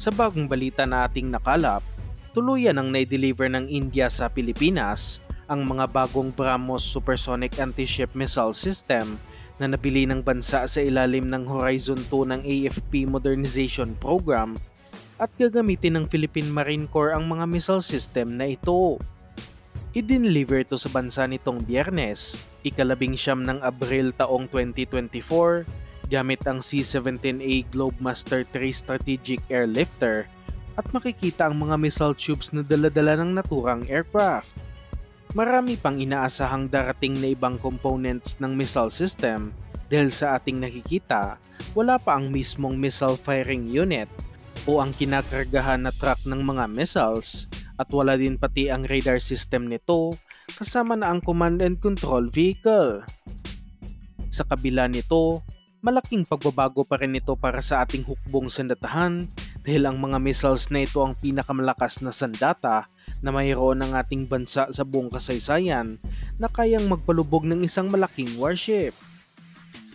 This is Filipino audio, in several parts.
Sa bagong balita na ating nakalap, tuluyan ang na-deliver ng India sa Pilipinas ang mga bagong BrahMos Supersonic Anti-Ship Missile System na nabili ng bansa sa ilalim ng Horizon 2 ng AFP Modernization Program at gagamitin ng Philippine Marine Corps ang mga missile system na ito. I-deliver ito sa bansa nitong Biyernes, ika-19 ng Abril taong 2024, gamit ang C-17A Globemaster III Strategic Airlifter at makikita ang mga missile tubes na dala-dala ng naturang aircraft. Marami pang inaasahang darating na ibang components ng missile system dahil sa ating nakikita, wala pa ang mismong missile firing unit o ang kinakargahan na truck ng mga missiles at wala din pati ang radar system nito kasama na ang command and control vehicle. Sa kabila nito, malaking pagbabago pa rin ito para sa ating hukbong sandatahan dahil ang mga missiles na ito ang pinakamalakas na sandata na mayroon ng ating bansa sa buong kasaysayan na kayang magpalubog ng isang malaking warship.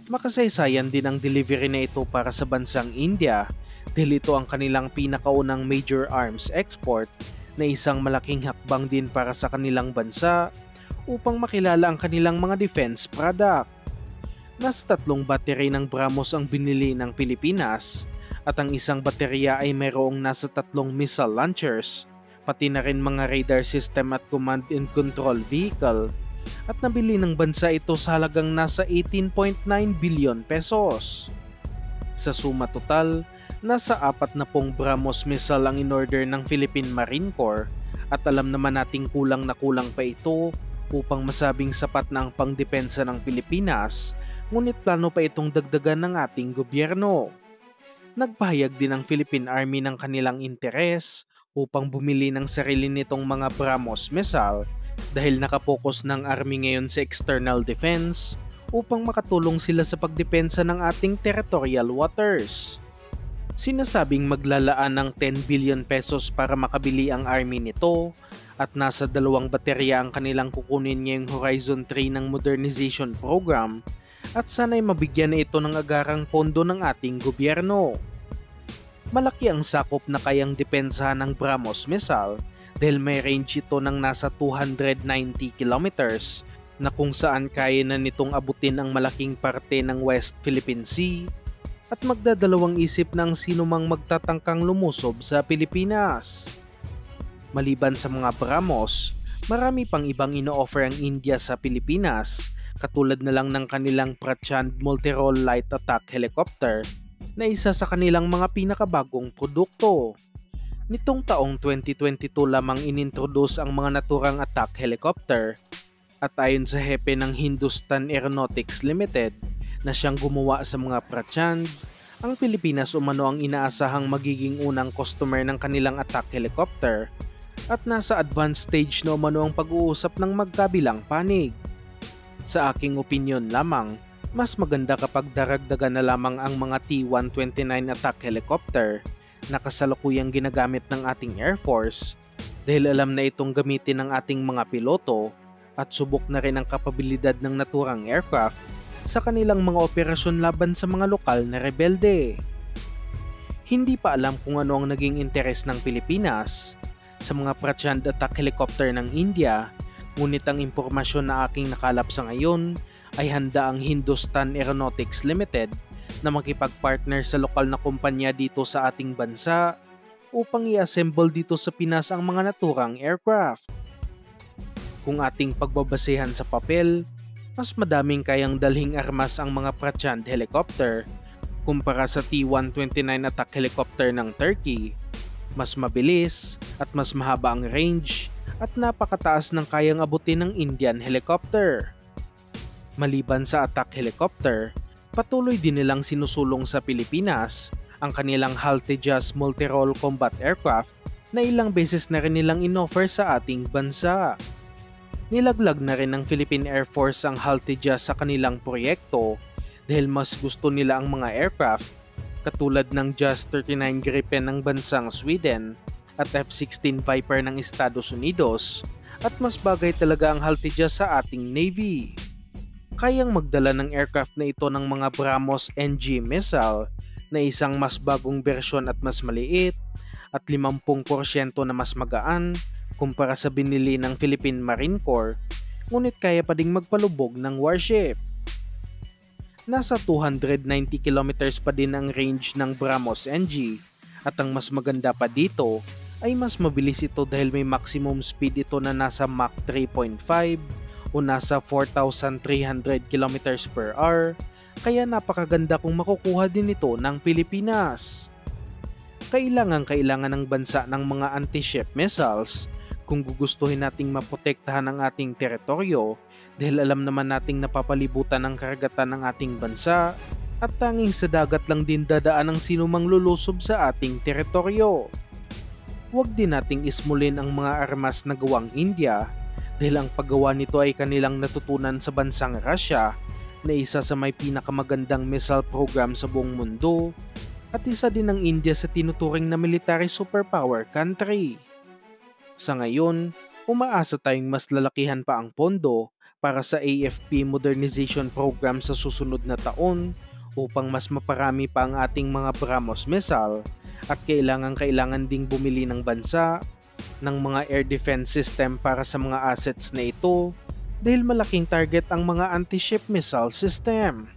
Makasaysayan din ang delivery na ito para sa bansang India dahil ito ang kanilang pinakaunang major arms export na isang malaking hakbang din para sa kanilang bansa upang makilala ang kanilang mga defense product. Nasa 3 battery ng BrahMos ang binili ng Pilipinas at ang isang baterya ay mayroong nasa 3 missile launchers, pati na rin mga radar system at command and control vehicle at nabili ng bansa ito sa halagang nasa 18.9 billion pesos. Sa suma total, nasa 40 BrahMos missile ang in-order ng Philippine Marine Corps at alam naman nating kulang na kulang pa ito upang masabing sapat na ang pangdepensa ng Pilipinas, ngunit plano pa itong dagdagan ng ating gobyerno. Nagpahayag din ang Philippine Army ng kanilang interes upang bumili ng sarili nitong mga BrahMos missile dahil nakapokus ng Army ngayon sa external defense upang makatulong sila sa pagdepensa ng ating territorial waters. Sinasabing maglalaan ng 10 billion pesos para makabili ang Army nito at nasa 2 baterya ang kanilang kukunin ngayong Horizon 3 ng Modernization Program at sana'y mabigyan na ito ng agarang pondo ng ating gobyerno. Malaki ang sakop na kayang depensahan ng BrahMos missile dahil may range ito ng nasa 290 kilometers na kung saan kaya na nitong abutin ang malaking parte ng West Philippine Sea at magdadalawang isip ng sino mang magtatangkang lumusob sa Pilipinas. Maliban sa mga BrahMos, marami pang ibang ino-offer ang India sa Pilipinas katulad na lang ng kanilang Prachand Multirole Light Attack Helicopter na isa sa kanilang mga pinakabagong produkto. Nitong taong 2022 lamang inintroduce ang mga naturang attack helicopter at ayon sa hepe ng Hindustan Aeronautics Limited na siyang gumawa sa mga Prachand, ang Pilipinas umano ang inaasahang magiging unang customer ng kanilang attack helicopter at nasa advanced stage na umano ang pag-uusap ng magkabilang panig. Sa aking opinyon lamang, mas maganda kapag daragdagan na lamang ang mga T-129 attack helicopter na kasalukuyang ginagamit ng ating Air Force dahil alam na itong gamitin ng ating mga piloto at subok na rin ang kapabilidad ng naturang aircraft sa kanilang mga operasyon laban sa mga lokal na rebelde. Hindi pa alam kung ano ang naging interes ng Pilipinas sa mga Prachand attack helicopter ng India, ngunit ang impormasyon na aking nakalap sa ngayon ay handa ang Hindustan Aeronautics Limited na makipag-partner sa lokal na kumpanya dito sa ating bansa upang i-assemble dito sa Pinas ang mga naturang aircraft. Kung ating pagbabasehan sa papel, mas madaming kayang dalhing armas ang mga Prachand helicopter kumpara sa T-129 attack helicopter ng Turkey. Mas mabilis at mas mahaba ang range at napakataas ng kayang abutin ng Indian helicopter. Maliban sa attack helicopter, patuloy din nilang sinusulong sa Pilipinas ang kanilang Haltejaz Multirole Combat Aircraft na ilang beses na rin nilang inoffer sa ating bansa. Nilaglag na rin ng Philippine Air Force ang Haltejaz sa kanilang proyekto dahil mas gusto nila ang mga aircraft katulad ng JAS 39 Gripen ng bansang Sweden at F-16 Viper ng Estados Unidos at mas bagay talaga ang Haltejaz sa ating Navy. Kayang magdala ng aircraft na ito ng mga BrahMos NG missile na isang mas bagong bersyon at mas maliit at 50% na mas magaan kumpara sa binili ng Philippine Marine Corps, ngunit kaya pa ding magpalubog ng warship. Nasa 290 kilometers pa din ang range ng BrahMos NG at ang mas maganda pa dito ay mas mabilis ito dahil may maximum speed ito na nasa Mach 3.5 o nasa 4,300 kilometers per hour, kaya napakaganda kung makukuha din ito ng Pilipinas. Kailangan ng bansa ng mga anti-ship missiles kung gugustuhin nating maprotektahan ang ating teritoryo dahil alam naman nating napapalibutan ng karagatan ng ating bansa at tanging sa dagat lang din dadaan ang sinumang lulusob sa ating teritoryo. Huwag din nating ismulin ang mga armas na gawang India dahil ang paggawa nito ay kanilang natutunan sa bansang Russia na isa sa may pinakamagandang missile program sa buong mundo at isa din ng India sa tinuturing na military superpower country. Sa ngayon, umaasa tayong mas lalakihan pa ang pondo para sa AFP modernization program sa susunod na taon upang mas maparami pa ang ating mga BrahMos missile at kailangan ding bumili ng bansa ng mga air defense system para sa mga assets na ito dahil malaking target ang mga anti-ship missile system.